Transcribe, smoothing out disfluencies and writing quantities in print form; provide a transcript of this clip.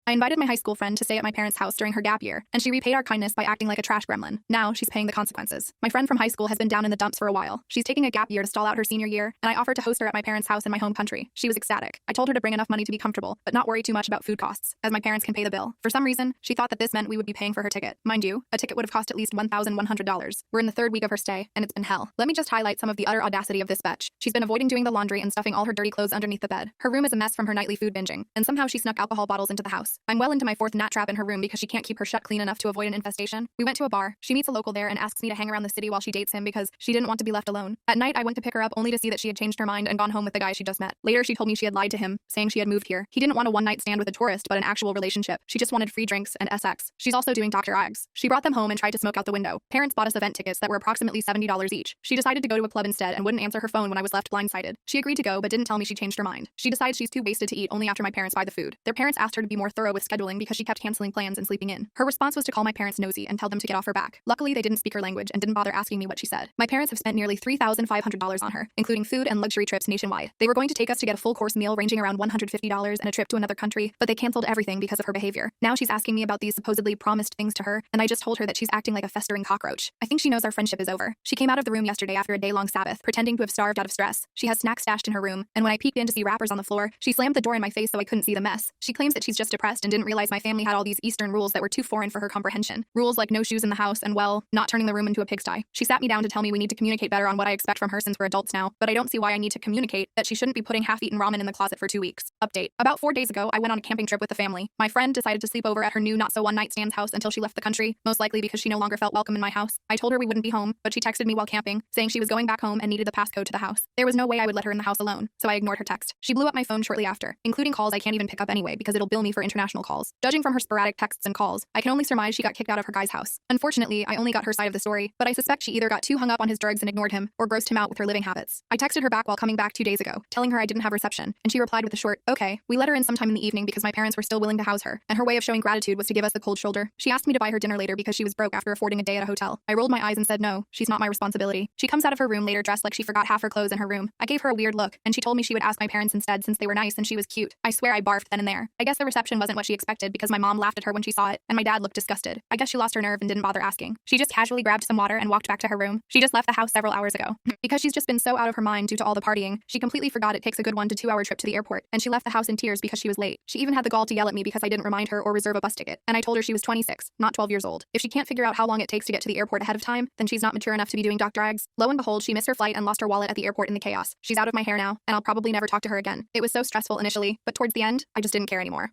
I invited my high school friend to stay at my parents' house during her gap year, and she repaid our kindness by acting like a trash gremlin. Now she's paying the consequences. My friend from high school has been down in the dumps for a while. She's taking a gap year to stall out her senior year, and I offered to host her at my parents' house in my home country. She was ecstatic. I told her to bring enough money to be comfortable, but not worry too much about food costs, as my parents can pay the bill. For some reason, she thought that this meant we would be paying for her ticket. Mind you, a ticket would have cost at least $1,100. We're in the third week of her stay, and it's been hell. Let me just highlight some of the utter audacity of this bitch. She's been avoiding doing the laundry and stuffing all her dirty clothes underneath the bed. Her room is a mess from her nightly food binging, and somehow she snuck alcohol bottles into the house. I'm well into my fourth gnat trap in her room because she can't keep her shut clean enough to avoid an infestation. We went to a bar. She meets a local there and asks me to hang around the city while she dates him because she didn't want to be left alone. At night, I went to pick her up only to see that she had changed her mind and gone home with the guy she just met. Later, she told me she had lied to him, saying she had moved here. He didn't want a one-night stand with a tourist, but an actual relationship. She just wanted free drinks and sex. She's also doing Dr. Eggs. She brought them home and tried to smoke out the window. Parents bought us event tickets that were approximately $70 each. She decided to go to a club instead and wouldn't answer her phone when I was left blindsided. She agreed to go, but didn't tell me she changed her mind. She decides she's too wasted to eat only after my parents buy the food. Their parents asked her to be more thorough with scheduling because she kept canceling plans and sleeping in. Her response was to call my parents nosy and tell them to get off her back. Luckily, they didn't speak her language and didn't bother asking me what she said. My parents have spent nearly $3,500 on her, including food and luxury trips nationwide. They were going to take us to get a full course meal ranging around $150 and a trip to another country, but they canceled everything because of her behavior. Now she's asking me about these supposedly promised things to her, and I just told her that she's acting like a festering cockroach. I think she knows our friendship is over. She came out of the room yesterday after a day-long Sabbath, pretending to have starved out of stress. She has snacks stashed in her room, and when I peeked in to see wrappers on the floor, she slammed the door in my face so I couldn't see the mess. She claims that she's just depressed and didn't realize my family had all these Eastern rules that were too foreign for her comprehension. Rules like no shoes in the house and, well, not turning the room into a pigsty. She sat me down to tell me we need to communicate better on what I expect from her since we're adults now, but I don't see why I need to communicate that she shouldn't be putting half-eaten ramen in the closet for 2 weeks. Update. About 4 days ago, I went on a camping trip with the family. My friend decided to sleep over at her new not-so-one-night-stands house until she left the country, most likely because she no longer felt welcome in my house. I told her we wouldn't be home, but she texted me while camping, saying she was going back home and needed the passcode to the house. There was no way I would let her in the house alone, so I ignored her text. She blew up my phone shortly after, including calls I can't even pick up anyway because it'll bill me for international calls. Judging from her sporadic texts and calls, I can only surmise she got kicked out of her guy's house. Unfortunately, I only got her side of the story, but I suspect she either got too hung up on his drugs and ignored him, or grossed him out with her living habits. I texted her back while coming back 2 days ago, telling her I didn't have reception, and she replied with a short, "Okay." We let her in sometime in the evening because my parents were still willing to house her, and her way of showing gratitude was to give us the cold shoulder. She asked me to buy her dinner later because she was broke after affording a day at a hotel. I rolled my eyes and said no, she's not my responsibility. She comes out of her room later dressed like she forgot half her clothes in her room. I gave her a weird look, and she told me she would ask my parents instead since they were nice and she was cute. I swear I barfed then and there. I guess the reception wasn't what she expected because my mom laughed at her when she saw it, and my dad looked disgusted. I guess she lost her nerve and didn't bother asking. She just casually grabbed some water and walked back to her room. She just left the house several hours ago. Because she's just been so out of her mind due to all the partying, she completely forgot it takes a good 1 to 2 hour trip to the airport, and she left the house in tears because she was late. She even had the gall to yell at me because I didn't remind her or reserve a bus ticket, and I told her she was 26, not 12 years old. If she can't figure out how long it takes to get to the airport ahead of time, then she's not mature enough to be doing Dr. Eggs. Lo and behold, she missed her flight and lost her wallet at the airport in the chaos. She's out of my hair now, and I'll probably never talk to her again. It was so stressful initially, but towards the end, I just didn't care anymore.